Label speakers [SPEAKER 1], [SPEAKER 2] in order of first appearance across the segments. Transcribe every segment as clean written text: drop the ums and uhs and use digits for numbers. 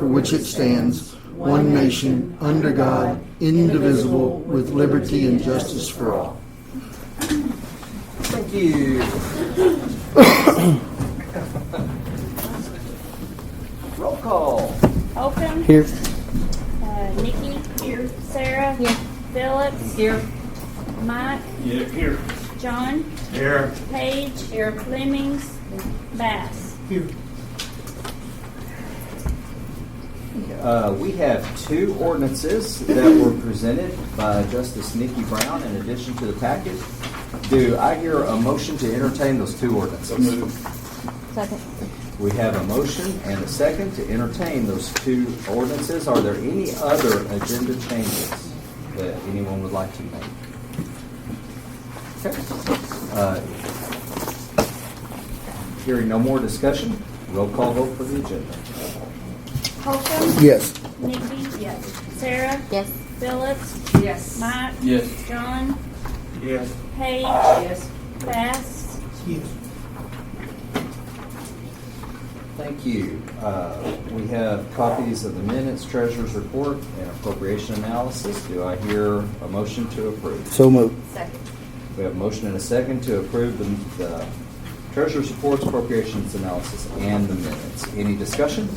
[SPEAKER 1] for which it stands, one nation, under God, indivisible, with liberty and justice for all.
[SPEAKER 2] Thank you. Roll call.
[SPEAKER 3] Holcomb.
[SPEAKER 1] Here.
[SPEAKER 3] Nikki. Here. Sarah.
[SPEAKER 4] Here.
[SPEAKER 3] Phillips.
[SPEAKER 4] Here.
[SPEAKER 3] Mike.
[SPEAKER 5] Yeah, here.
[SPEAKER 3] John.
[SPEAKER 5] Here.
[SPEAKER 3] Page. Here. Flemings. Bass.
[SPEAKER 5] Here.
[SPEAKER 2] We have two ordinances that were presented by Justice Nikki Brown in addition to the packet. Do I hear a motion to entertain those two ordinances?
[SPEAKER 4] Second.
[SPEAKER 2] We have a motion and a second to entertain those two ordinances. Are there any other agenda changes that anyone would like to make? Okay. Hearing no more discussion, roll call vote for the agenda.
[SPEAKER 3] Holcomb.
[SPEAKER 1] Yes.
[SPEAKER 3] Nikki. Yes. Sarah.
[SPEAKER 4] Yes.
[SPEAKER 3] Phillips.
[SPEAKER 4] Yes.
[SPEAKER 3] Mike.
[SPEAKER 5] Yes.
[SPEAKER 3] John.
[SPEAKER 5] Yes.
[SPEAKER 3] Page.
[SPEAKER 4] Yes.
[SPEAKER 3] Bass.
[SPEAKER 5] Yes.
[SPEAKER 2] Thank you. We have copies of the minutes, treasurer's report, and appropriation analysis. Do I hear a motion to approve?
[SPEAKER 1] So moved.
[SPEAKER 4] Second.
[SPEAKER 2] We have a motion and a second to approve the treasurer's reports, appropriations analysis, and the minutes. Any discussion?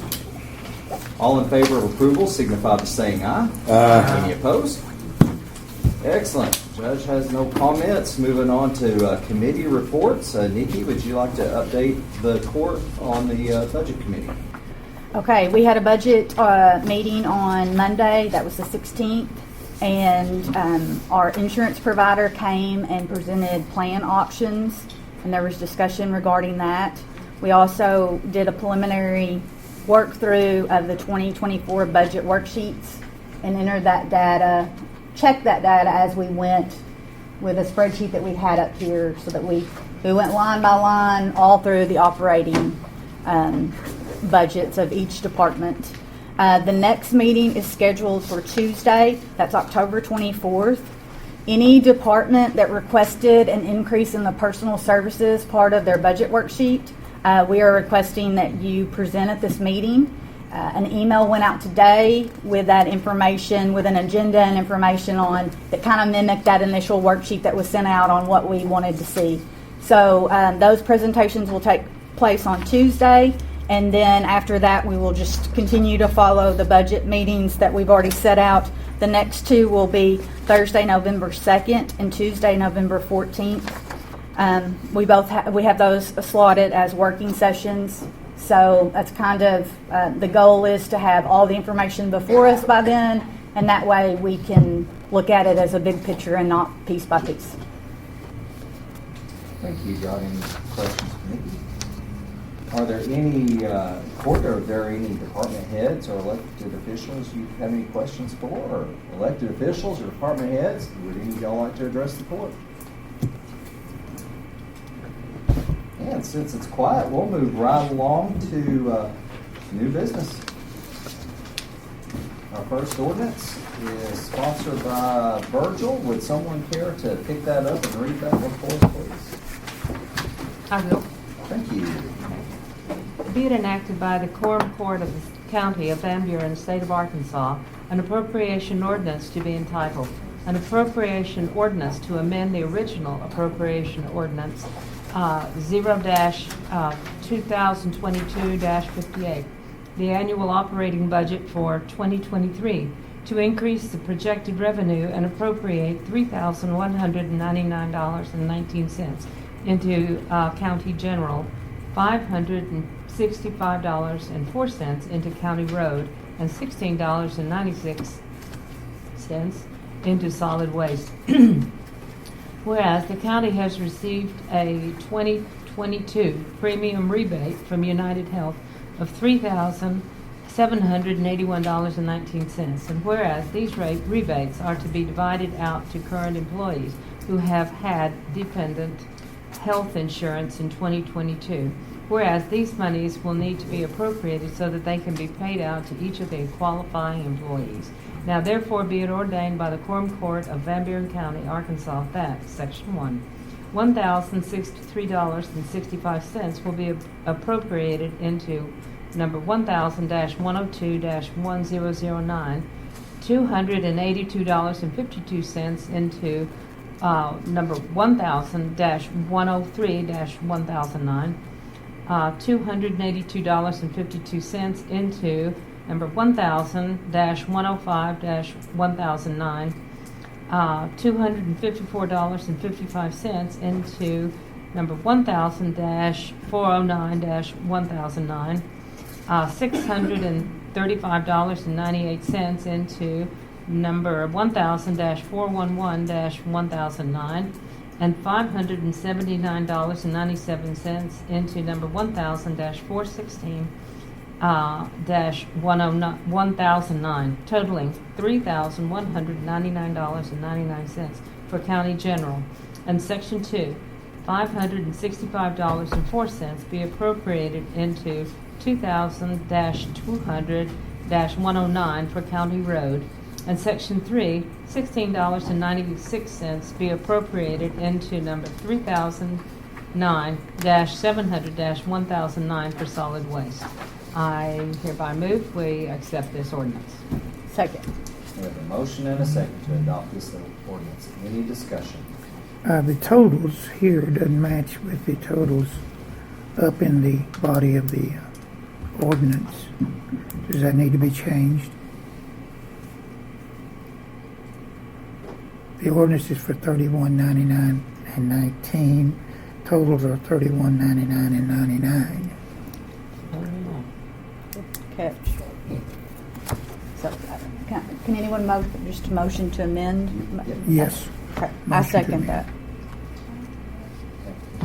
[SPEAKER 2] All in favor of approval signify by saying aye.
[SPEAKER 1] Aye.
[SPEAKER 2] Any opposed? Excellent. Judge has no comments. Moving on to committee reports. Nikki, would you like to update the court on the budget committee?
[SPEAKER 6] Okay, we had a budget meeting on Monday, that was the 16th, and our insurance provider came and presented plan options, and there was discussion regarding that. We also did a preliminary work through of the 2024 budget worksheets and entered that data, checked that data as we went with a spreadsheet that we had up here, so that we went line by line all through the operating budgets of each department. The next meeting is scheduled for Tuesday, that's October 24th. Any department that requested an increase in the personal services part of their budget worksheet, we are requesting that you present at this meeting. An email went out today with that information, with an agenda and information on that kind of mimicked that initial worksheet that was sent out on what we wanted to see. So those presentations will take place on Tuesday, and then after that we will just continue to follow the budget meetings that we've already set out. The next two will be Thursday, November 2nd and Tuesday, November 14th. We have those slotted as working sessions. So that's kind of the goal is to have all the information before us by then, and that way we can look at it as a big picture and not piece by piece.
[SPEAKER 2] Thank you. Got any questions for Nikki? Are there any are there any department heads or elected officials you have any questions for, or elected officials or department heads? Would any of y'all like to address the court? And since it's quiet, we'll move right along to new business. Our first ordinance is sponsored by Virgil. Would someone care to pick that up and read that one for us, please?
[SPEAKER 4] I will.
[SPEAKER 2] Thank you.
[SPEAKER 4] Be it enacted by the Quorum Court of the County of Van Buren, State of Arkansas, an appropriation ordinance to be entitled, an appropriation ordinance to amend the original appropriation ordinance 0-2022-58, the annual operating budget for 2023, to increase the projected revenue and appropriate $3,199.19 into county general, $565.04 into county road, and $16.96 into solid waste. Whereas the county has received a 2022 premium rebate from United Health of $3,781.19, and whereas these rebates are to be divided out to current employees who have had dependent health insurance in 2022, whereas these monies will need to be appropriated so that they can be paid out to each of the qualifying employees. Now therefore be it ordained by the Quorum Court of Van Buren County, Arkansas, that, Section 1, $1,063.65 will be appropriated into number 1000-102-1009, $282.52 into number 1000-103-1009, $282.52 into number 1000-105-1009, $254.55 into number 1000-409-1009, $635.98 into number 1000-411-1009, and $579.97 into number 1000-416-1009, totaling $3,199.99 for County General. And Section 2, $565.04 be appropriated into 2000-200-109 for County Road. And Section 3, $16.96 be appropriated into number 3009-700-1009 for solid waste. I hereby move we accept this ordinance.
[SPEAKER 6] Second.
[SPEAKER 2] We have a motion and a second to adopt this ordinance. Any discussion?
[SPEAKER 1] The totals here doesn't match with the totals up in the body of the ordinance. Does that need to be changed? The ordinance is for $31.99 and 19. Totals are $31.99 and 99.
[SPEAKER 6] Catch. So, can anyone just motion to amend?
[SPEAKER 1] Yes.
[SPEAKER 6] Okay, I
[SPEAKER 1] Motion to
[SPEAKER 6] second
[SPEAKER 1] amend.
[SPEAKER 6] that.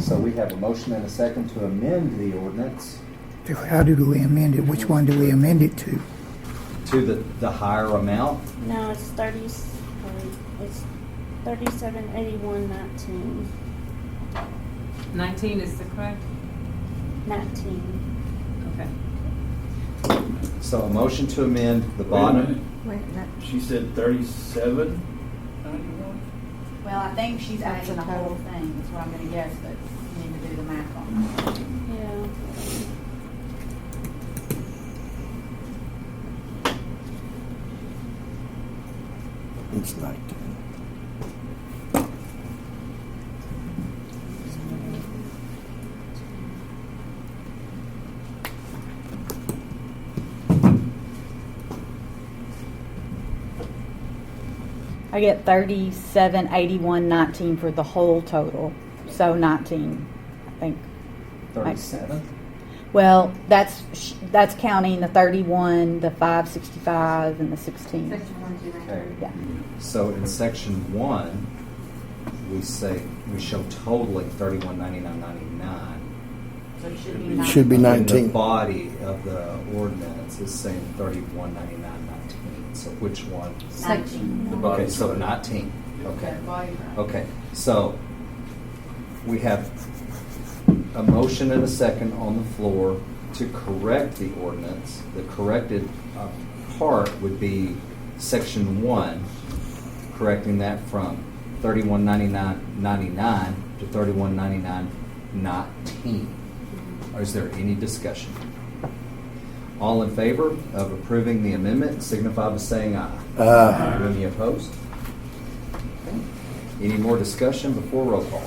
[SPEAKER 2] So we have a motion and a second to amend the ordinance
[SPEAKER 1] How do we amend it? Which one do we amend it to?
[SPEAKER 2] to the higher amount.
[SPEAKER 3] No, it's 3781.19.
[SPEAKER 4] 19 is the correct?
[SPEAKER 3] 19.
[SPEAKER 4] Okay.
[SPEAKER 2] So a motion to amend the
[SPEAKER 5] Wait a
[SPEAKER 2] bottom.
[SPEAKER 5] minute. She said 37.91?
[SPEAKER 6] Well, I think she's adding the whole thing, that's what I'm gonna guess, but you need to do the math on that.
[SPEAKER 3] Yeah.
[SPEAKER 1] It's 19.
[SPEAKER 6] I get 3781.19 for the whole total, so 19, I think.
[SPEAKER 2] 37.
[SPEAKER 6] Well, that's counting the 31, the 565, and the 16.
[SPEAKER 2] Okay.
[SPEAKER 6] Yeah.
[SPEAKER 2] So in section 1, we show totaling 31.99.99.
[SPEAKER 6] So it should be
[SPEAKER 5] It
[SPEAKER 1] should be
[SPEAKER 2] And
[SPEAKER 1] 19.
[SPEAKER 2] the body of the ordinance is saying 31.99.19. So which one?
[SPEAKER 6] 19.
[SPEAKER 5] The
[SPEAKER 2] Okay,
[SPEAKER 5] body's
[SPEAKER 2] so
[SPEAKER 5] right.
[SPEAKER 2] 19. Okay.
[SPEAKER 6] Okay.
[SPEAKER 2] Okay, so we have a motion and a second on the floor to correct the ordinance. The corrected part would be section 1, correcting that from 31.99.99 to 31.99.19. Is there any discussion? All in favor of approving the amendment signify by saying aye.
[SPEAKER 1] Aye.
[SPEAKER 2] Any opposed? Any more discussion before roll call?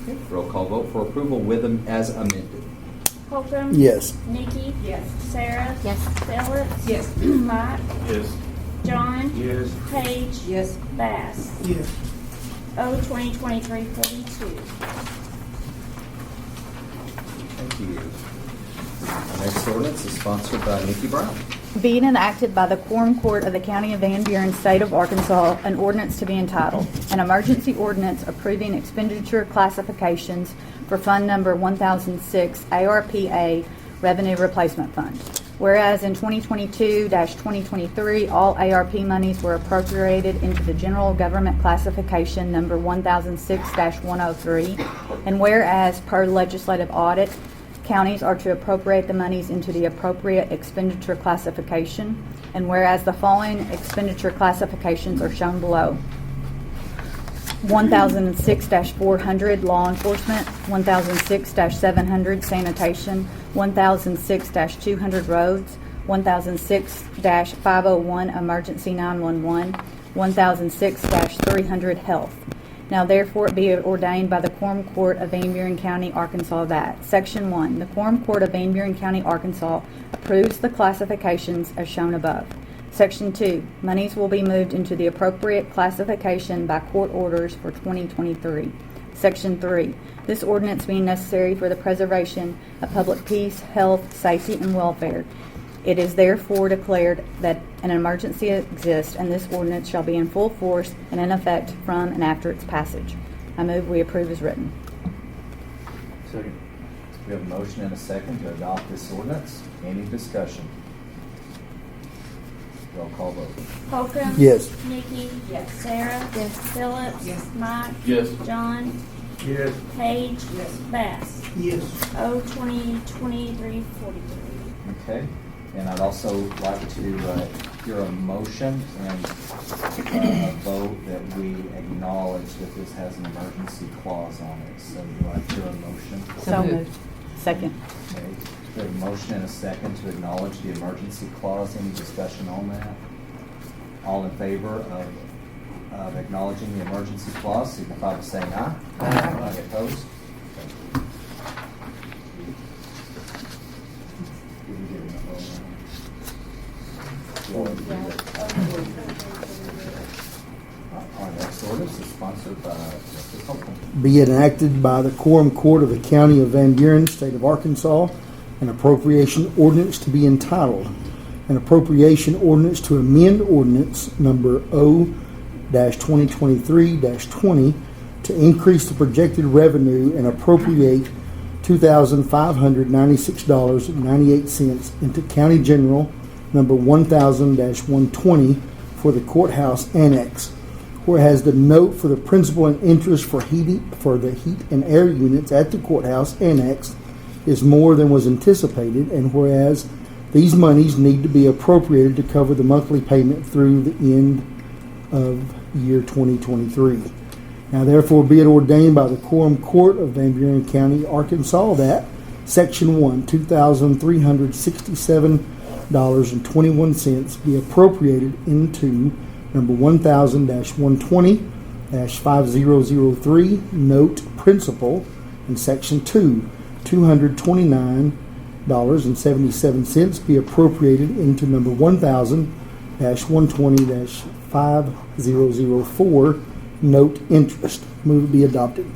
[SPEAKER 2] Okay, roll call vote for approval with them as amended.
[SPEAKER 3] Holcomb?
[SPEAKER 1] Yes.
[SPEAKER 3] Nikki?
[SPEAKER 6] Yes.
[SPEAKER 3] Sarah?
[SPEAKER 6] Yes.
[SPEAKER 3] Phillips?
[SPEAKER 4] Yes.
[SPEAKER 3] Mike?
[SPEAKER 5] Yes.
[SPEAKER 3] John?
[SPEAKER 5] Yes.
[SPEAKER 3] Paige?
[SPEAKER 4] Yes.
[SPEAKER 3] Bass?
[SPEAKER 1] Yes.
[SPEAKER 3] O 2023-42.
[SPEAKER 2] Thank you. The next ordinance is sponsored by Nikki Brown.
[SPEAKER 6] Being enacted by the Quorum Court of the County of Van Buren, State of Arkansas, an ordinance to be entitled, an emergency ordinance approving expenditure classifications for Fund Number 1006 ARPA Revenue Replacement Fund. Whereas in 2022-2023, all ARP monies were appropriated into the General Government Classification Number 1006-103, and whereas per legislative audit, counties are to appropriate the monies into the appropriate expenditure classification, and whereas the following expenditure classifications are shown below. 1006-400 law enforcement, 1006-700 sanitation, 1006-200 roads, 1006-501 emergency 911, 1006-300 health. Now therefore it be ordained by the Quorum Court of Van Buren County, Arkansas that Section 1, the Quorum Court of Van Buren County, Arkansas approves the classifications as shown above. Section 2, monies will be moved into the appropriate classification by court orders for 2023. Section 3, this ordinance being necessary for the preservation of public peace, health, safety, and welfare. It is therefore declared that an emergency exists, and this ordinance shall be in full force and in effect from and after its passage. I move we approve as written.
[SPEAKER 2] Second. We have a motion and a second to adopt this ordinance. Any discussion? Roll call vote.
[SPEAKER 3] Holcomb.
[SPEAKER 1] Yes.
[SPEAKER 3] Nikki. Yes. Sarah. Yes. Phillips.
[SPEAKER 5] Yes.
[SPEAKER 3] Mike.
[SPEAKER 5] Yes.
[SPEAKER 3] John.
[SPEAKER 5] Yes.
[SPEAKER 3] Paige. Yes. Bass.
[SPEAKER 1] Yes.
[SPEAKER 3] O 2023-43.
[SPEAKER 2] Okay. And I'd also like to hear a motion and a vote that we acknowledge that this has an emergency clause on it. So do I hear a motion?
[SPEAKER 6] So moved. Second.
[SPEAKER 2] Okay. We have a motion and a second to acknowledge the emergency clause. Any discussion on that? All in favor of acknowledging the emergency clause, signify by saying aye. Aye. Opposed? Did we get enough vote on that? Our next ordinance is sponsored by Mr. Holcomb.
[SPEAKER 7] Be it enacted by the Quorum Court of the County of Van Buren, State of Arkansas, an appropriation ordinance to be entitled, an appropriation ordinance to amend ordinance number O-2023-20 to increase the projected revenue and appropriate $2,596.98 into County General number 1000-120 for the courthouse annex. Whereas the note for the principal and interest for the heat and air units at the courthouse annex is more than was anticipated, and whereas these monies need to be appropriated to cover the monthly payment through the end of year 2023. Now therefore be it ordained by the Quorum Court of Van Buren County, Arkansas, that Section 1, $2,367.21 be appropriated into number 1000-120-5003, note principal, and Section 2, $229.77 be appropriated into number 1000-120-5004, note interest. Move to be adopted.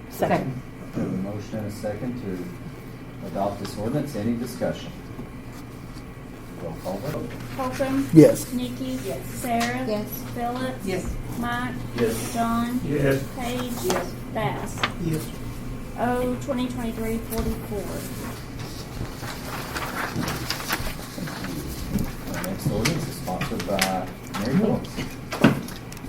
[SPEAKER 6] Second.
[SPEAKER 2] We have a motion and a second to adopt this ordinance. Any discussion? Roll call vote.
[SPEAKER 3] Holcomb.
[SPEAKER 7] Yes.
[SPEAKER 3] Nikki. Yes. Sarah.
[SPEAKER 5] Yes.
[SPEAKER 3] Phillips.
[SPEAKER 5] Yes.
[SPEAKER 3] Mike.
[SPEAKER 5] Yes.
[SPEAKER 3] John.
[SPEAKER 5] Yes.
[SPEAKER 3] Paige. Yes. Bass.
[SPEAKER 5] Yes.
[SPEAKER 3] O 2023-44.
[SPEAKER 2] Our next ordinance is sponsored by Mary Phillips.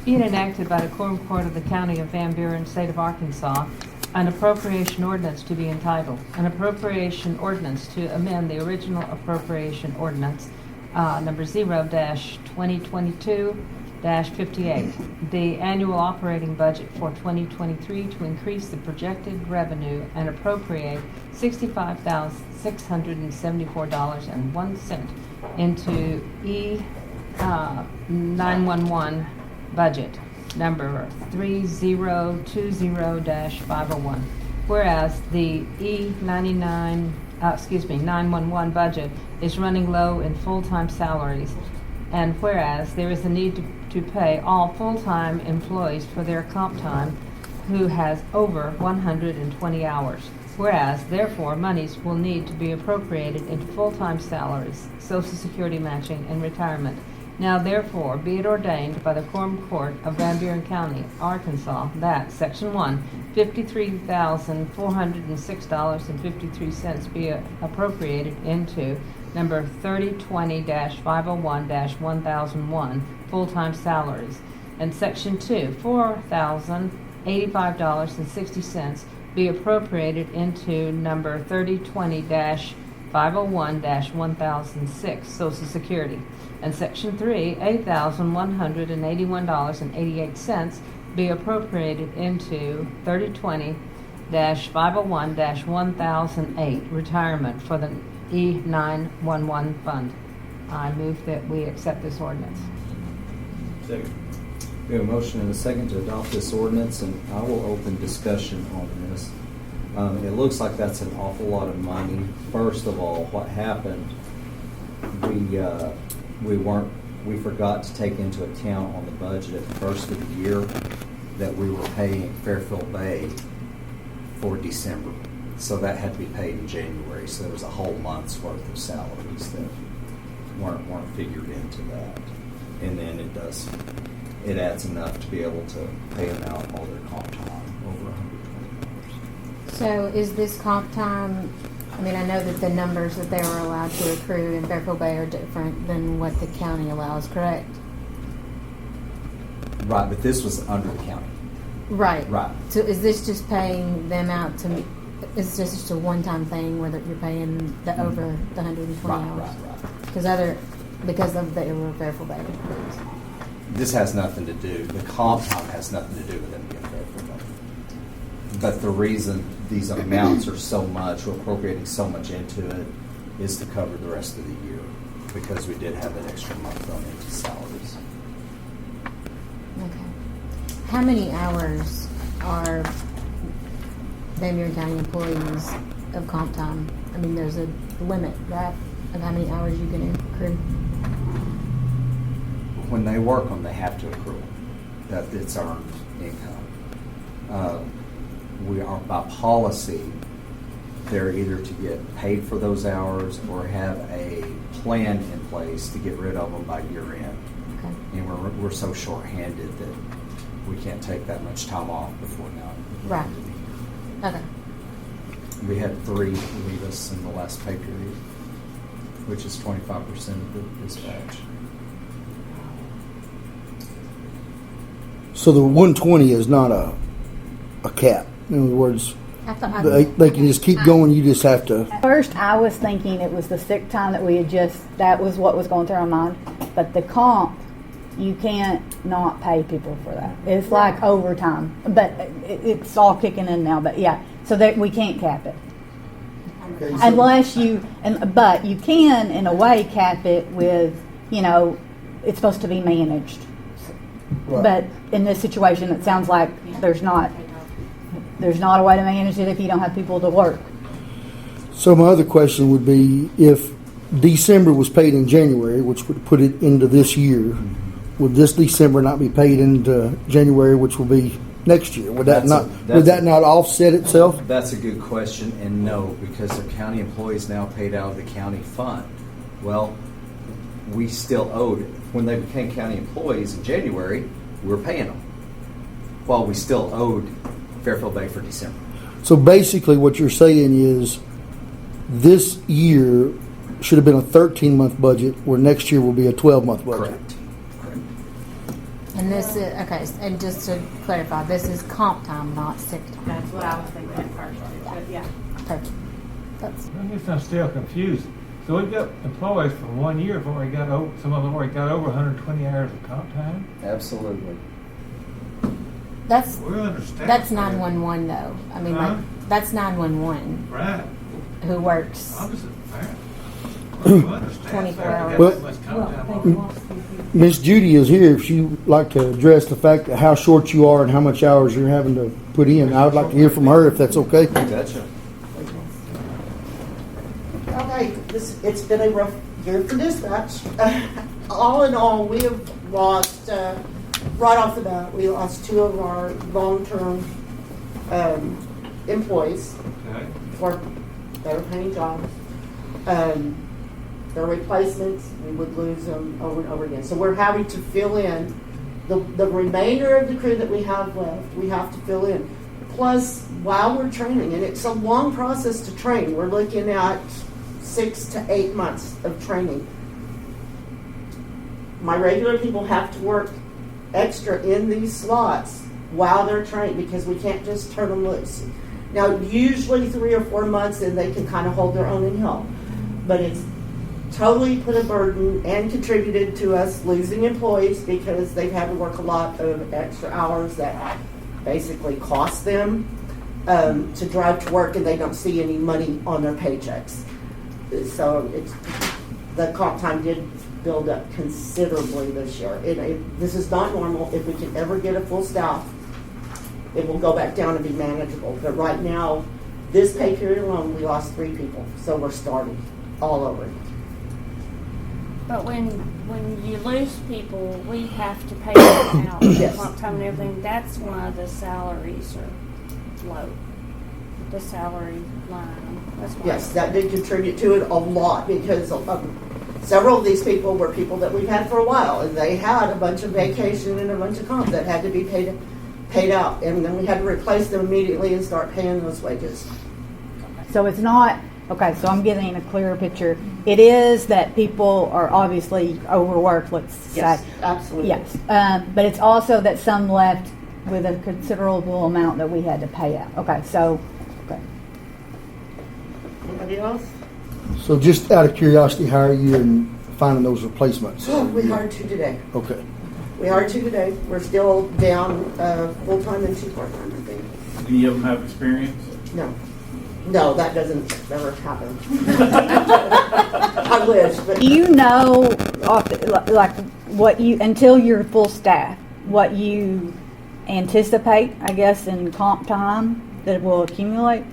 [SPEAKER 4] Be it enacted by the Quorum Court of the County of Van Buren, State of Arkansas, an appropriation ordinance to be entitled, an appropriation ordinance to amend the original appropriation ordinance, number 0-2022-58, the annual operating budget for 2023 to increase the projected revenue and appropriate $65,674.01 into E911 budget number 3020-501. Whereas the E911 budget is running low in full-time salaries, and whereas there is a need to pay all full-time employees for their comp time who has over 120 hours. Whereas, therefore, monies will need to be appropriated into full-time salaries, Social Security matching, and retirement. Now, therefore, be it ordained by the Quorum Court of Van Buren County, Arkansas, that Section 1, $53,406.53 be appropriated into number 3020-501-1001 full-time salaries, and Section 2, $4,085.60 be appropriated into number 3020-501-1006 Social Security, and Section 3, $8,181.88 be appropriated into 3020 2022-501-1008, retirement for the E911 fund. I move that we accept this ordinance.
[SPEAKER 5] Second.
[SPEAKER 2] We have a motion and a second to adopt this ordinance, and I will open discussion on this. It looks like that's an awful lot of money. First of all, what happened, we forgot to take into account on the budget at the first of the year that we were paying Fairfield Bay for December. So that had to be paid in January. So there was a whole month's worth of salaries that weren't figured into that. And then it adds enough to be able to pay them out all their comp time, over $120.
[SPEAKER 8] So is this comp time, I mean, I know that the numbers that they were allowed to accrue in Fairfield Bay are different than what the county allows, correct?
[SPEAKER 2] Right, but this was under the county.
[SPEAKER 8] Right.
[SPEAKER 2] Right.
[SPEAKER 8] So is this just paying them out to, is this just a one-time thing where that you're paying the over the 120 hours?
[SPEAKER 2] Right.
[SPEAKER 8] Because of the Fairfield Bay employees.
[SPEAKER 2] This has nothing to do, the comp time has nothing to do with them being Fairfield Bay. But the reason these amounts are so much, we're appropriating so much into it, is to cover the rest of the year, because we did have that extra month thrown into salaries.
[SPEAKER 8] Okay. How many hours are Van Buren County employees of comp time? I mean, there's a limit, right, of how many hours you can accrue?
[SPEAKER 2] When they work them, they have to accrue that it's earned income. We are, by policy, they're either to get paid for those hours or have a plan in place to get rid of them by year end.
[SPEAKER 8] Okay.
[SPEAKER 2] And we're so short-handed that we can't take that much time off before now.
[SPEAKER 8] Right. Okay.
[SPEAKER 2] We had 3 leave us in the last pay period, which is 25% of the dispatch.
[SPEAKER 7] So the 120 is not a cap. In other words,
[SPEAKER 8] I thought
[SPEAKER 7] they can just keep going. You just have to.
[SPEAKER 6] First, I was thinking it was the sick time that we had that was what was going through our mind. But the comp, you can't not pay people for that. It's like overtime. But it's all kicking in now. But yeah, so that we can't cap it.
[SPEAKER 7] Okay, so-
[SPEAKER 6] Unless but you can, in a way, cap it with, it's supposed to be managed.
[SPEAKER 7] Right.
[SPEAKER 6] But in this situation, it sounds like there's not a way to manage it if you don't have people to work.
[SPEAKER 7] So my other question would be, if December was paid in January, which would put it into this year, would this December not be paid into January, which will be next year? Would that not offset itself?
[SPEAKER 2] That's a good question, and no, because the county employees now paid out of the county fund. Well, we still owed, when they became county employees in January, we were paying them, while we still owed Fairfield Bay for December.
[SPEAKER 7] So basically what you're saying is this year should have been a 13-month budget, where next year will be a 12-month budget.
[SPEAKER 2] Correct.
[SPEAKER 8] And this is, okay, and just to clarify, this is comp time, not sick time.
[SPEAKER 9] That's what I was thinking at first, but yeah.
[SPEAKER 8] Perfect. That's,
[SPEAKER 5] I guess I'm still confused. So we've got employees for 1 year, some of them already got over 120 hours of comp time.
[SPEAKER 2] Absolutely.
[SPEAKER 8] that's
[SPEAKER 5] We understand.
[SPEAKER 8] That's 911 though. I mean,
[SPEAKER 5] Huh?
[SPEAKER 8] that's 911
[SPEAKER 5] Right.
[SPEAKER 8] who works.
[SPEAKER 5] Opposite fair. We understand.
[SPEAKER 8] 24
[SPEAKER 5] Fair.
[SPEAKER 8] hours.
[SPEAKER 5] We got that much comp time on.
[SPEAKER 7] Miss Judy is here. If she'd like to address the fact that how short you are and how much hours you're having to put in, I would like to hear from her if that's okay.
[SPEAKER 2] Gotcha.
[SPEAKER 10] Okay, it's been a rough year for dispatch. All in all, we have lost, right off the bat, we lost 2 of our long-term employees
[SPEAKER 5] Okay.
[SPEAKER 10] for better paying jobs. Their replacements, we would lose them over and over again. So we're having to fill in the remainder of the crew that we have left. We have to fill in. Plus, while we're training, and it's a long process to train, we're looking at 6 to 8 months of training. My regular people have to work extra in these slots while they're trained because we can't just turn them loose. Now, usually 3 or 4 months, and they can kind of hold their own and help. But it's totally put a burden and contributed to us losing employees because they've had to work a lot of extra hours that basically cost them. to drive to work and they don't see any money on their paychecks. So the comp time did build up considerably this year. This is not normal. If we can ever get a full staff, it will go back down and be manageable. But right now, this pay period alone, we lost 3 people. So we're starting all over.
[SPEAKER 3] But when you lose people, we have to pay them out,
[SPEAKER 10] Yes.
[SPEAKER 3] comp time and everything. That's why the salaries are low. The salary line. That's why.
[SPEAKER 10] Yes, that did contribute to it a lot because several of these people were people that we've had for a while, and they had a bunch of vacation and a bunch of comp that had to be paid out, and then we had to replace them immediately and start paying those wages.
[SPEAKER 6] So it's not, okay, so I'm getting a clearer picture. It is that people are obviously overworked, let's
[SPEAKER 10] Yes,
[SPEAKER 6] say.
[SPEAKER 10] absolutely.
[SPEAKER 6] Yes, but it's also that some left with a considerable amount that we had to pay out. Okay, so, okay.
[SPEAKER 10] Anybody else?
[SPEAKER 7] So just out of curiosity, how are you in finding those replacements?
[SPEAKER 10] We hired 2 today.
[SPEAKER 7] Okay.
[SPEAKER 10] We hired 2 today. We're still down full-time and 2 part-time, I think.
[SPEAKER 11] Do you of them have experience?
[SPEAKER 10] No. No, that doesn't ever happen. I wish, but
[SPEAKER 6] Do you know, like, what you, until you're full staff, what you anticipate, I guess, in comp time that it will accumulate?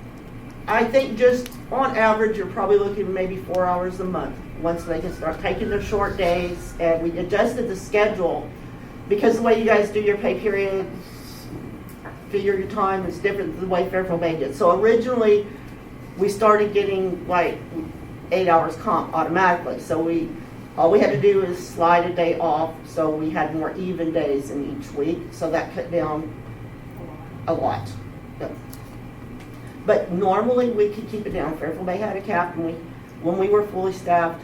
[SPEAKER 10] I think just on average, you're probably looking maybe 4 hours a month once they can start taking their short days. And we adjusted the schedule because the way you guys do your pay periods, figure your time is different than the way Fairfield Bay did. So originally, we started getting like 8 hours comp automatically. So all we had to do is slide a day off, so we had more even days in each week. So that cut down a lot. Yep. But normally we could keep it down. Fairfield Bay had a cap, and when we were fully staffed,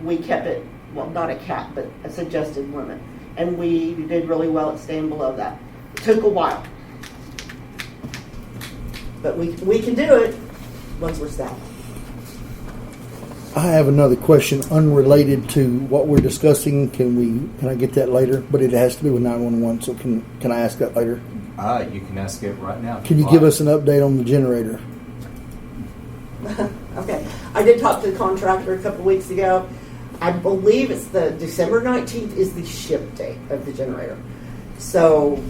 [SPEAKER 10] we kept it, well, not a cap, but a suggested limit. And we did really well at staying below that. It took a while. But we can do it once we're staffed.
[SPEAKER 7] I have another question unrelated to what we're discussing. Can I get that later? But it has to do with 911, so can I ask that later?
[SPEAKER 2] You can ask it right now.
[SPEAKER 7] Can you give us an update on the generator?
[SPEAKER 10] Okay. I did talk to the contractor a couple weeks ago. I believe it's the December 19th is the ship date of the generator. So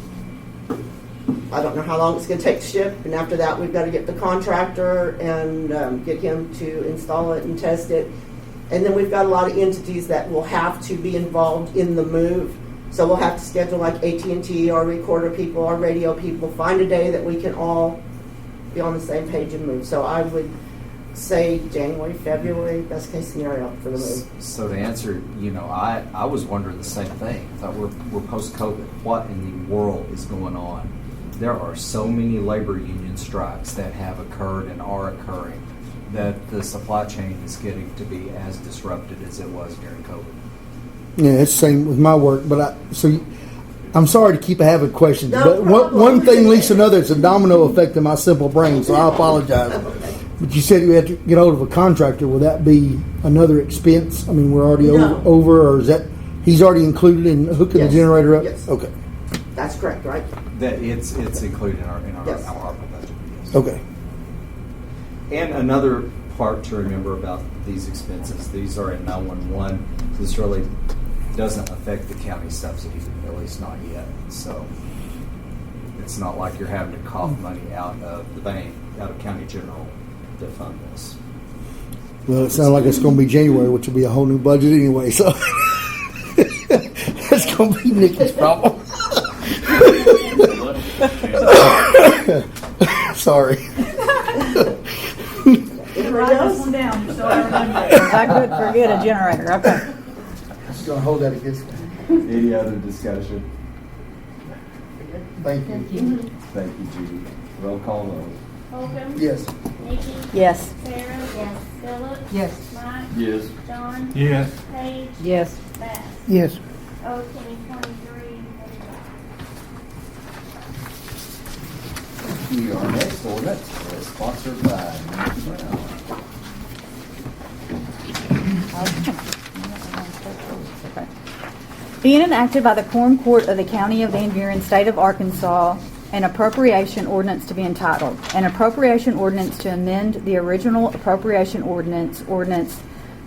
[SPEAKER 10] I don't know how long it's going to take to ship, and after that we've got to get the contractor and get him to install it and test it. And then we've got a lot of entities that will have to be involved in the move. So we'll have to schedule like AT&T, our recorder people, our radio people, find a day that we can all be on the same page and move. So I would say January, February, best case scenario for the move.
[SPEAKER 2] So to answer, I was wondering the same thing. I thought we're post-COVID. What in the world is going on? There are so many labor union strikes that have occurred and are occurring that the supply chain is getting to be as disrupted as it was during COVID.
[SPEAKER 7] Yeah, it's the same with my work. But I'm sorry to keep having questions.
[SPEAKER 10] No
[SPEAKER 7] but
[SPEAKER 10] problem.
[SPEAKER 7] one thing leads to another. It's a domino effect in my simple brain, so I apologize. But you said you had to get hold of a contractor. Will that be another expense? I mean, we're already
[SPEAKER 10] No.
[SPEAKER 7] over, or is that he's already included in hooking
[SPEAKER 10] Yes.
[SPEAKER 7] the generator up?
[SPEAKER 10] Yes.
[SPEAKER 7] Okay.
[SPEAKER 10] That's correct, right?
[SPEAKER 2] That it's included in our
[SPEAKER 10] Yes.
[SPEAKER 2] ARPA budget. Yes.
[SPEAKER 7] Okay.
[SPEAKER 2] And another part to remember about these expenses, these are in 911. This really doesn't affect the county subsidy, at least not yet. So it's not like you're having to cough money out of the bank, out of county general to fund this.
[SPEAKER 7] Well, it sounds like it's going to be January, which will be a whole new budget anyway. So that's going to be Nikki's problem. Sorry.
[SPEAKER 10] Anybody else?
[SPEAKER 9] down, so I remember.
[SPEAKER 6] I could forget a generator, okay.
[SPEAKER 7] Just going to hold that against me.
[SPEAKER 2] Any other discussion?
[SPEAKER 7] Thank you.
[SPEAKER 2] Thank you, Judy. Roll call vote.
[SPEAKER 3] Holcomb?
[SPEAKER 7] Yes.
[SPEAKER 3] Nikki?
[SPEAKER 6] Yes.
[SPEAKER 3] Sarah? Yes. Philip?
[SPEAKER 4] Yes.
[SPEAKER 3] Mike?
[SPEAKER 11] Yes.
[SPEAKER 3] John?
[SPEAKER 5] Yes.
[SPEAKER 3] Paige?
[SPEAKER 4] Yes.
[SPEAKER 3] Bass?
[SPEAKER 1] Yes.
[SPEAKER 3] 2023
[SPEAKER 2] Our next ordinance is sponsored by Nikki Brown.
[SPEAKER 6] Being enacted by the Quorum Court of the County of Van Buren, State of Arkansas, an appropriation ordinance to be entitled, an appropriation ordinance to amend the original appropriation ordinance, ordinance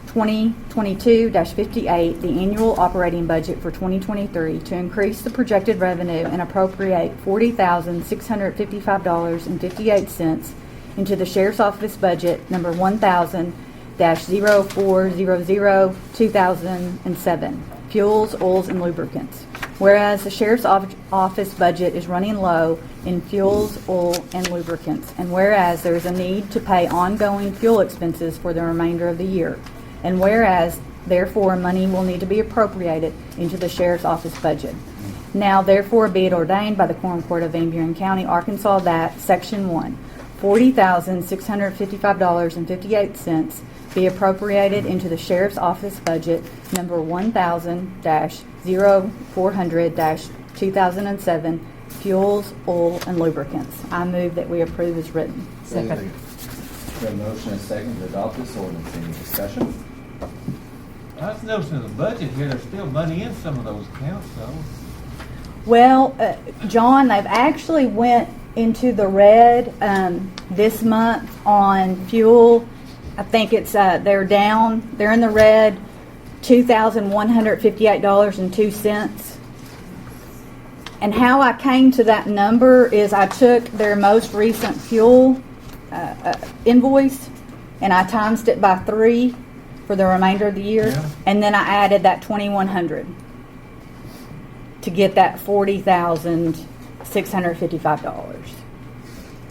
[SPEAKER 6] 2022-58, the annual operating budget for 2023, to increase the projected revenue and appropriate $40,655.58 into the Sheriff's Office budget number 1000-0400-2007, fuels, oils, and lubricants. Whereas the Sheriff's Office budget is running low in fuels, oil, and lubricants, and whereas there is a need to pay ongoing fuel expenses for the remainder of the year, and whereas, therefore, money will need to be appropriated into the Sheriff's Office budget. Now, therefore, be it ordained by the Quorum Court of Van Buren County, Arkansas, that Section 1, $40,655.58 be appropriated into the Sheriff's Office budget number 1000-0400-2007, fuels, oil, and lubricants. I move that we approve as written.
[SPEAKER 4] Second.
[SPEAKER 2] We have a motion and a second to adopt this ordinance. Any discussion?
[SPEAKER 5] I was noticing in the budget here, there's still money in some of those accounts, though.
[SPEAKER 6] Well, John, they've actually went into the red this month on fuel. I think it's they're down. They're in the red, $2,158.02. And how I came to that number is I took their most recent fuel invoice and I timesed it by 3 for the remainder of the year,
[SPEAKER 5] Yeah.
[SPEAKER 6] and then I added that $2,100 to get that $40,655.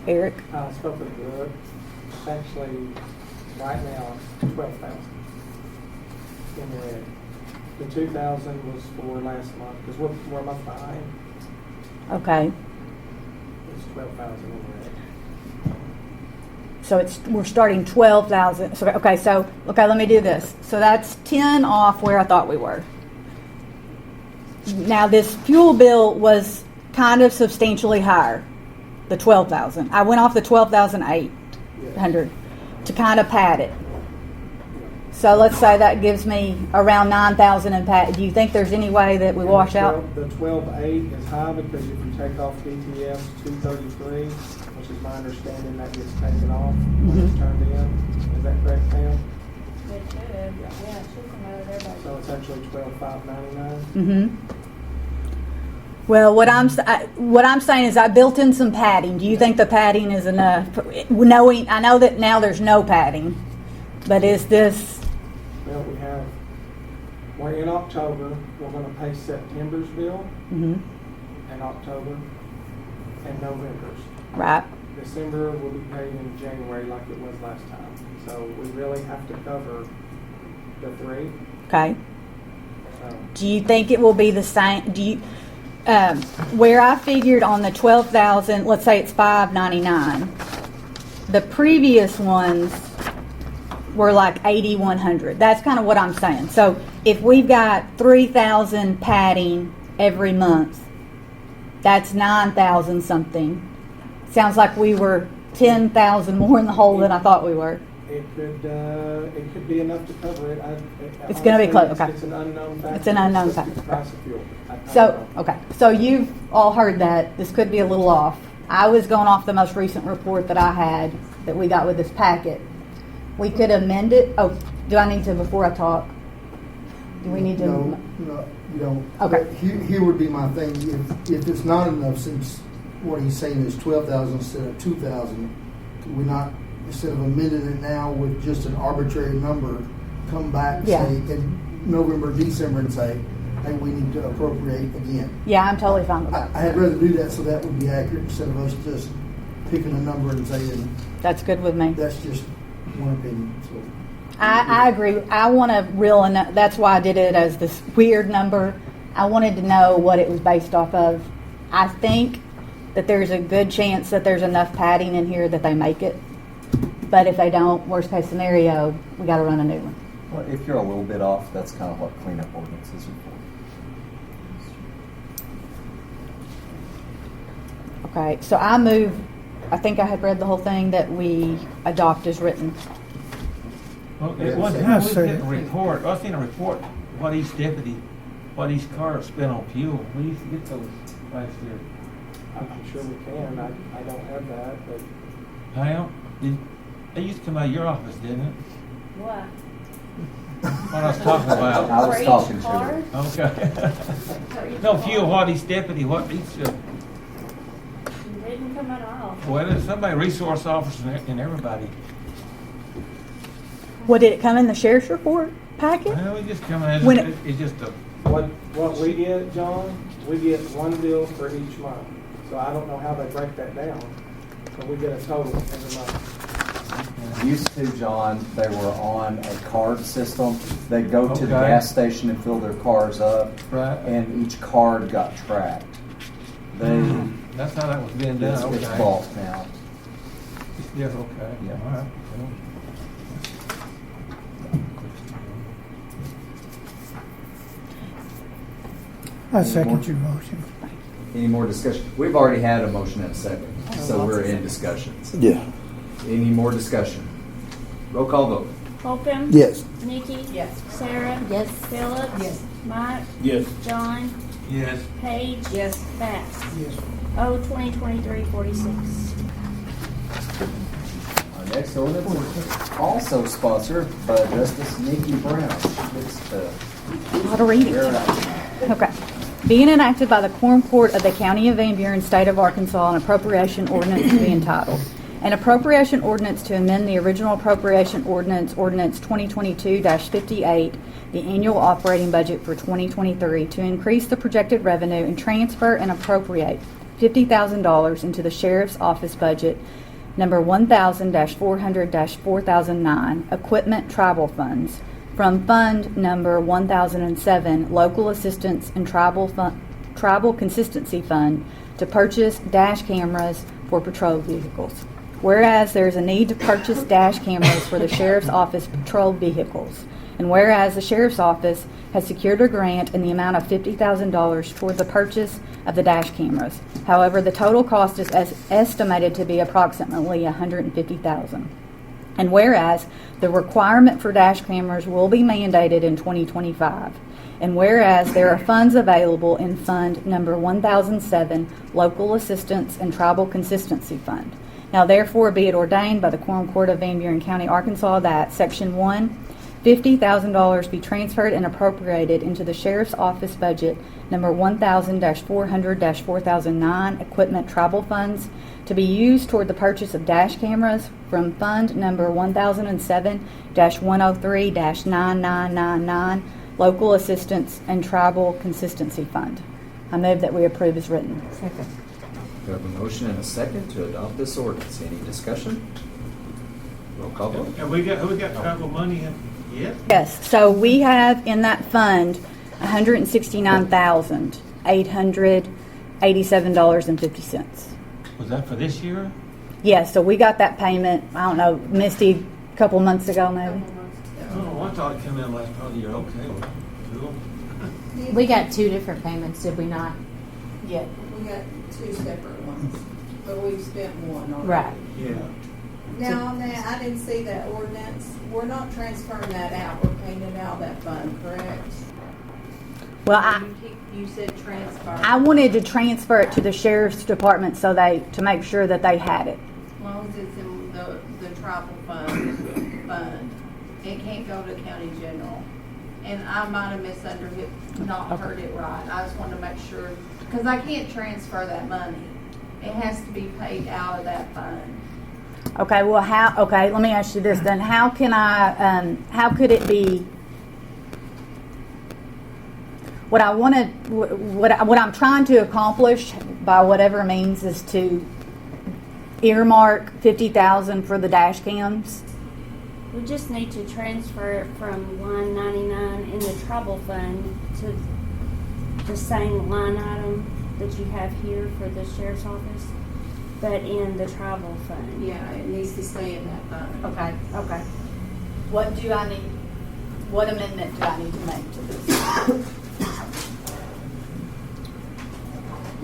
[SPEAKER 6] Eric?
[SPEAKER 11] I spoke with Wood. Actually, right now, it's 12,000 in the red. The 2,000 was for last month, because we're a month behind.
[SPEAKER 6] Okay.
[SPEAKER 11] It's 12,000 in the red.
[SPEAKER 6] So we're starting 12,000. So let me do this. So that's 10 off where I thought we were. Now this fuel bill was kind of substantially higher, the 12,000. I went off the 12,800 to kind of pad it. So let's say that gives me around 9,000 in pad. Do you think there's any way that we wash out?
[SPEAKER 11] The 12.8 is high because if you take off DTS 233, which is my understanding that gets taken off when it's turned in. Is that correct, Pam?
[SPEAKER 3] It should, yeah, it should come out of their budget.
[SPEAKER 11] So it's actually 12,599.
[SPEAKER 6] Mm-hmm. Well, what I'm saying is I built in some padding. Do you think the padding is enough? Knowing, I know that now there's no padding, but is this?
[SPEAKER 11] Well, we're in October. We're going to pay September's bill
[SPEAKER 6] Mm-hmm.
[SPEAKER 11] in October and November's.
[SPEAKER 6] Right.
[SPEAKER 11] December will be paid in January like it was last time. So we really have to cover the 3.
[SPEAKER 6] Okay.
[SPEAKER 11] So
[SPEAKER 6] Do you think it will be the same? Do you? Where I figured on the 12,000, let's say it's $599. The previous ones were like 8,100. That's kind of what I'm saying. So if we've got 3,000 padding every month, that's 9,000 something. Sounds like we were 10,000 more in the hole than I thought we were.
[SPEAKER 11] it could be enough to cover it.
[SPEAKER 6] It's gonna be close, okay.
[SPEAKER 11] It's an unknown factor.
[SPEAKER 6] It's an unknown
[SPEAKER 11] It's the
[SPEAKER 6] factor.
[SPEAKER 11] price of fuel. I
[SPEAKER 6] So,
[SPEAKER 11] don't know.
[SPEAKER 6] okay. So you've all heard that. This could be a little off. I was going off the most recent report that I had that we got with this packet. We could amend it. Oh, do I need to, before I talk? Do we need to?
[SPEAKER 7] No, you don't.
[SPEAKER 6] Okay.
[SPEAKER 7] Here would be my thing. If it's not enough, since what he's saying is 12,000 instead of 2,000, could we not, instead of amending it now with just an arbitrary number, come back,
[SPEAKER 6] Yeah.
[SPEAKER 7] say, in November, December, and say, hey, we need to appropriate again?
[SPEAKER 6] Yeah, I'm totally fine with that.
[SPEAKER 7] I'd rather do that so that would be accurate instead of us just picking a number and saying,
[SPEAKER 6] That's good with me.
[SPEAKER 7] that's just one opinion. So
[SPEAKER 6] I agree. I want a real, that's why I did it as this weird number. I wanted to know what it was based off of. I think that there's a good chance that there's enough padding in here that they make it. But if they don't, worst case scenario, we got to run a new one.
[SPEAKER 2] Well, if you're a little bit off, that's kind of what cleanup ordinances are for.
[SPEAKER 6] Okay, so I move, I think I had read the whole thing, that we adopt as written.
[SPEAKER 5] Well,
[SPEAKER 7] Yeah,
[SPEAKER 5] it wasn't,
[SPEAKER 1] I
[SPEAKER 5] we
[SPEAKER 1] see.
[SPEAKER 5] get a report, I seen a report, what each deputy, what each car spent on fuel. We used to get those last year.
[SPEAKER 11] I'm sure we can. I don't have that, but
[SPEAKER 5] Pam, it used to come out of your office, didn't it?
[SPEAKER 3] What?
[SPEAKER 5] What I was talking about.
[SPEAKER 2] I was
[SPEAKER 3] For each
[SPEAKER 2] talking to
[SPEAKER 3] card?
[SPEAKER 2] her.
[SPEAKER 5] Okay.
[SPEAKER 3] For each
[SPEAKER 5] No, fuel,
[SPEAKER 3] card?
[SPEAKER 5] what each deputy, what each,
[SPEAKER 3] It didn't come out of our office.
[SPEAKER 5] well, there's somebody, resource officer and everybody.
[SPEAKER 6] What, did it come in the sheriff's report packet?
[SPEAKER 5] Well, it just come out,
[SPEAKER 6] When it-
[SPEAKER 5] it's just a,
[SPEAKER 11] what we get, John, we get one bill for each month. So I don't know how they break that down, but we get a total every month.
[SPEAKER 2] Used to, John, they were on a card system. They'd go to the
[SPEAKER 5] Okay.
[SPEAKER 2] gas station and fill their cars up,
[SPEAKER 5] right?
[SPEAKER 2] and each card got tracked. They,
[SPEAKER 5] That's how that was being
[SPEAKER 2] it's,
[SPEAKER 5] done, okay.
[SPEAKER 2] it's bulk now.
[SPEAKER 5] Yeah, okay.
[SPEAKER 2] Yeah.
[SPEAKER 5] All right.
[SPEAKER 1] I second your motion.
[SPEAKER 2] Any more discussion? We've already had a motion and a second, so we're in discussions.
[SPEAKER 7] Yeah.
[SPEAKER 2] Any more discussion? Roll call vote.
[SPEAKER 3] Holcomb?
[SPEAKER 7] Yes.
[SPEAKER 3] Nikki?
[SPEAKER 9] Yes.
[SPEAKER 3] Sarah?
[SPEAKER 8] Yes.
[SPEAKER 3] Phillips?
[SPEAKER 9] Yes.
[SPEAKER 3] Mike?
[SPEAKER 7] Yes.
[SPEAKER 3] John?
[SPEAKER 5] Yes.
[SPEAKER 3] Paige?
[SPEAKER 9] Yes.
[SPEAKER 3] Bass?
[SPEAKER 1] Yes.
[SPEAKER 3] O 2023-46.
[SPEAKER 2] Our next ordinance is also sponsored by Justice Nikki Brown. She gets to
[SPEAKER 6] A lot of reading.
[SPEAKER 2] air it out.
[SPEAKER 6] Okay. Being enacted by the Quorum Court of the County of Van Buren, State of Arkansas, an appropriation ordinance to be entitled. An appropriation ordinance to amend the original appropriation ordinance, Ordinance 2022-58, the annual operating budget for 2023, to increase the projected revenue and transfer and appropriate $50,000 into the Sheriff's Office budget, number 1000-400-4009, Equipment Travel Funds, from Fund Number 1007, Local Assistance and Tribal Consistency Fund, to purchase dash cameras for patrol vehicles. Whereas there is a need to purchase dash cameras for the Sheriff's Office patrol vehicles, and whereas the Sheriff's Office has secured a grant in the amount of $50,000 toward the purchase of the dash cameras. However, the total cost is estimated to be approximately $150,000. And whereas the requirement for dash cameras will be mandated in 2025. And whereas there are funds available in Fund Number 1007, Local Assistance and Tribal Consistency Fund. Now therefore be it ordained by the Quorum Court of Van Buren County, Arkansas, that Section 1, $50,000 be transferred and appropriated into the Sheriff's Office budget, number 1000-400-4009, Equipment Travel Funds, to be used toward the purchase of dash cameras from Fund Number 1007-103-9999, Local Assistance and Tribal Consistency Fund. I move that we approve as written.
[SPEAKER 4] Second.
[SPEAKER 2] We have a motion and a second to adopt this ordinance. Any discussion? Roll call vote.
[SPEAKER 5] Have we got travel money in yet?
[SPEAKER 6] Yes, so we have in that fund $169,887.50.
[SPEAKER 5] Was that for this year?
[SPEAKER 6] Yes, so we got that payment, I don't know, Misty, a couple months ago maybe.
[SPEAKER 5] Oh, I thought it came in last part of the year. Okay, well, cool.
[SPEAKER 8] We got two different payments, did we not?
[SPEAKER 6] Yeah.
[SPEAKER 12] We got two separate ones, but we've spent one already.
[SPEAKER 6] Right.
[SPEAKER 5] Yeah.
[SPEAKER 12] Now, on that, I didn't see that ordinance. We're not transferring that out. We're paying it out of that fund, correct?
[SPEAKER 6] Well,
[SPEAKER 12] You said transfer.
[SPEAKER 6] I wanted to transfer it to the sheriff's department to make sure that they had it.
[SPEAKER 12] As long as it's in the tribal fund. It can't go to county general. And I might have not heard it right. I just wanted to make sure, because I can't transfer that money. It has to be paid out of that fund.
[SPEAKER 6] Okay, well, let me ask you this then. How could it be, what I'm trying to accomplish by whatever means is to earmark $50,000 for the dash cams?
[SPEAKER 3] We just need to transfer it from line 99 in the trouble fund to the same line item that you have here for the sheriff's office, but in the travel fund.
[SPEAKER 12] Yeah, it needs to stay in that fund.
[SPEAKER 6] Okay. What amendment do I need to make to this?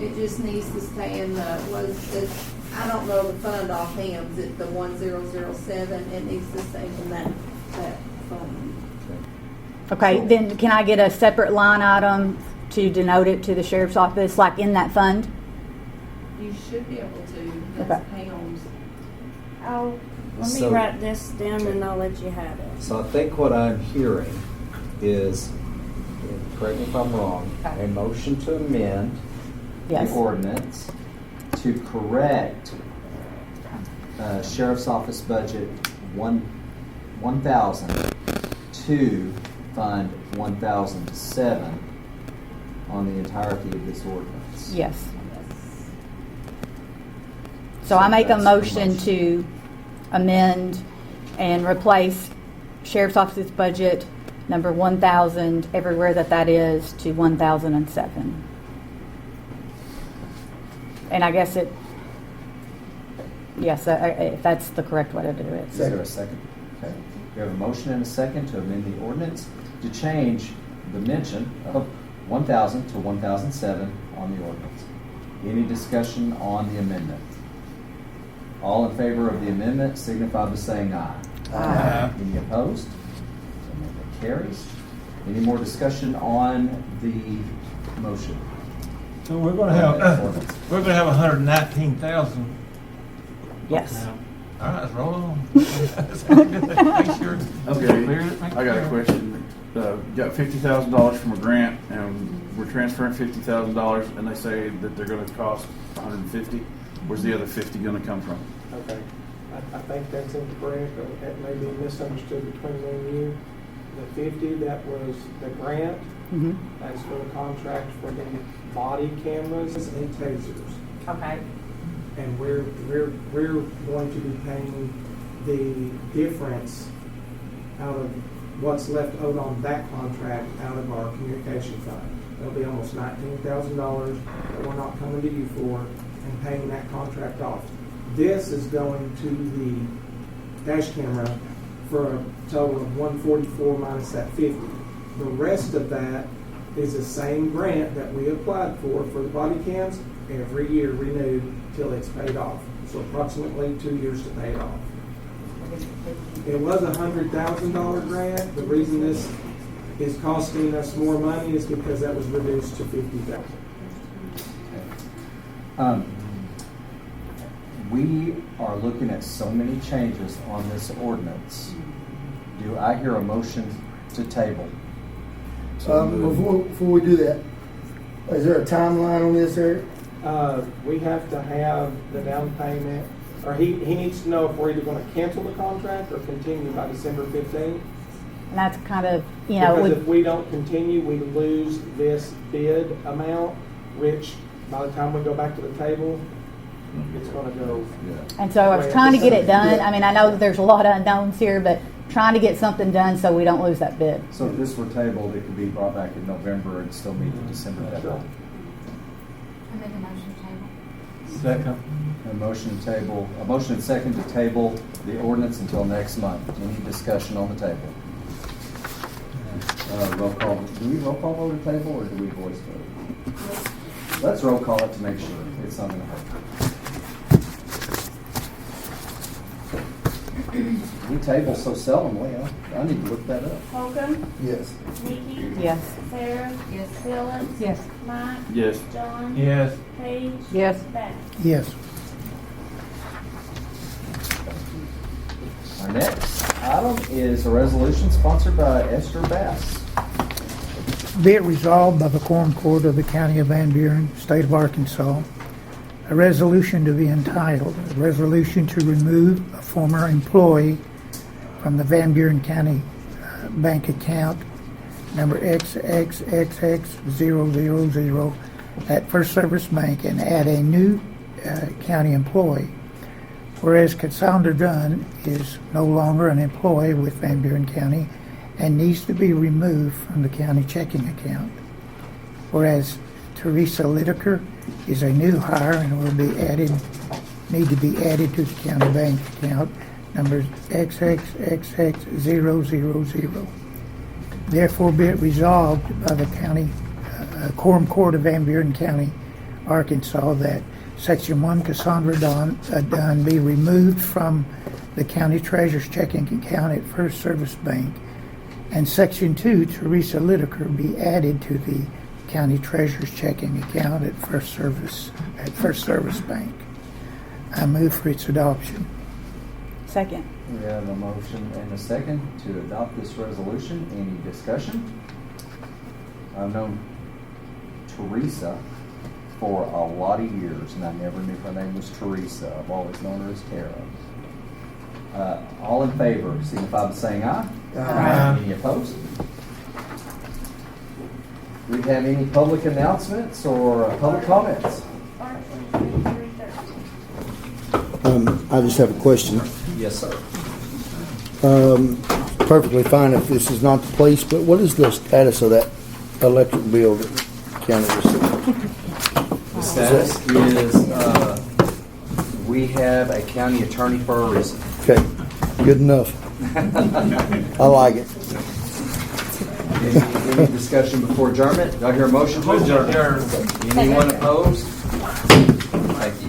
[SPEAKER 12] It just needs to stay in I don't know the fund offhand. Is it the 1007? It needs to stay in that fund.
[SPEAKER 6] Okay, then can I get a separate line item to denote it to the sheriff's office, like in that fund?
[SPEAKER 12] You should be able to,
[SPEAKER 6] Okay.
[SPEAKER 12] that's Pam's.
[SPEAKER 3] Let me
[SPEAKER 2] So-
[SPEAKER 3] write this down and I'll let you have it.
[SPEAKER 2] So I think what I'm hearing is, and correct me if I'm wrong, a motion to amend
[SPEAKER 6] Yes.
[SPEAKER 2] the ordinance to correct Sheriff's Office budget 1,000 to Fund 1,007 on the entirety of this ordinance.
[SPEAKER 6] Yes. So I make a
[SPEAKER 2] That's the
[SPEAKER 6] motion to amend and replace Sheriff's Office's budget number 1,000, everywhere that is, to 1,007. And I guess yes, if that's the correct way to do it.
[SPEAKER 2] Is there a second? Okay. We have a motion and a second to amend the ordinance to change the mention of 1,000 to 1,007 on the ordinance. Any discussion on the amendment? All in favor of the amendment signify by saying aye.
[SPEAKER 5] Aye.
[SPEAKER 2] Any opposed? The amendment carries. Any more discussion on the motion?
[SPEAKER 5] So we're gonna have, we're gonna have 119,000.
[SPEAKER 6] Yes.
[SPEAKER 5] All right, let's roll on. Make sure.
[SPEAKER 13] Okay,
[SPEAKER 5] Clear it, make
[SPEAKER 13] I got a
[SPEAKER 5] clear.
[SPEAKER 13] question. Got $50,000 from a grant, and we're transferring $50,000, and they say that they're gonna cost 150. Where's the other 50 gonna come from?
[SPEAKER 11] Okay, I think that's incorrect, or that may be misunderstood between me and you. The 50, that was the grant,
[SPEAKER 6] Mhm.
[SPEAKER 11] that's for the contract for the body cameras and tasers.
[SPEAKER 6] Okay.
[SPEAKER 11] And we're going to be paying the difference out of what's left owed on that contract out of our communication fund. It'll be almost $19,000 that we're not coming to you for and paying that contract off. This is going to the dash camera for a total of 144 minus that 50. The rest of that is the same grant that we applied for the body cams, every year renewed till it's paid off. So approximately 2 years to pay it off. It was a $100,000 grant. The reason this is costing us more money is because that was reduced to $50,000.
[SPEAKER 2] We are looking at so many changes on this ordinance. Do I hear a motion to table?
[SPEAKER 7] Before we do that, is there a timeline on this, Eric?
[SPEAKER 11] We have to have the down payment, or he needs to know if we're either going to cancel the contract or continue by December 15th.
[SPEAKER 6] And that's kind of, you know,
[SPEAKER 11] Because if we don't continue, we lose this bid amount, which by the time we go back to the table, it's going to go.
[SPEAKER 6] and so I was trying to get it done. I mean, I know that there's a lot of unknowns here, but trying to get something done so we don't lose that bid.
[SPEAKER 2] So if this were tabled, it could be brought back in November and still meet the December deadline.
[SPEAKER 8] I make a motion to table.
[SPEAKER 5] Second.
[SPEAKER 2] A motion to table, a motion and second to table the ordinance until next month. Any discussion on the table? Roll call. Do we roll call vote at table or do we voice vote? Let's roll call it to make sure it's not going to hurt. We table so seldomly, I need to look that up.
[SPEAKER 3] Holcomb,
[SPEAKER 7] Yes.
[SPEAKER 3] Nikki,
[SPEAKER 6] Yes.
[SPEAKER 3] Sarah,
[SPEAKER 8] Yes.
[SPEAKER 3] Phillips,
[SPEAKER 4] Yes.
[SPEAKER 3] Mike,
[SPEAKER 13] Yes.
[SPEAKER 3] John,
[SPEAKER 5] Yes.
[SPEAKER 3] Paige,
[SPEAKER 6] Yes.
[SPEAKER 3] Bass.
[SPEAKER 1] Yes.
[SPEAKER 2] Our next item is a resolution sponsored by Esther Bass.
[SPEAKER 1] Be it resolved by the Quorum Court of the County of Van Buren, State of Arkansas, a resolution to be entitled, a resolution to remove a former employee from the Van Buren County bank account number XXXX000 at First Service Bank and add a new county employee. Whereas Cassandra Dunn is no longer an employee with Van Buren County and needs to be removed from the county checking account. Whereas Teresa Lideker is a new hire and will need to be added to the county bank account number XXXX000. Therefore be it resolved by the county Quorum Court of Van Buren County, Arkansas, that Section 1, Cassandra Dunn be removed from the county treasurer's checking account at First Service Bank, and Section 2, Teresa Lideker, be added to the county treasurer's checking account at First Service Bank. I move for its adoption.
[SPEAKER 6] Second.
[SPEAKER 2] We have a motion and a second to adopt this resolution. Any discussion? I've known Teresa for a lot of years, and I never knew her name was Teresa. I've always known her as Tara. All in favor, signify by saying aye.
[SPEAKER 5] Aye.
[SPEAKER 2] Any opposed? Do we have any public announcements or public comments?
[SPEAKER 7] I just have a question.
[SPEAKER 2] Yes, sir.
[SPEAKER 7] Perfectly fine if this is not the place, but what is the status of that electric bill that the county received?
[SPEAKER 2] The status is, we have a county attorney for a reason.
[SPEAKER 7] Okay, good enough. I like it.
[SPEAKER 2] Any discussion before adjournment? Do I hear a motion to adjourn? Anyone opposed? Thank you.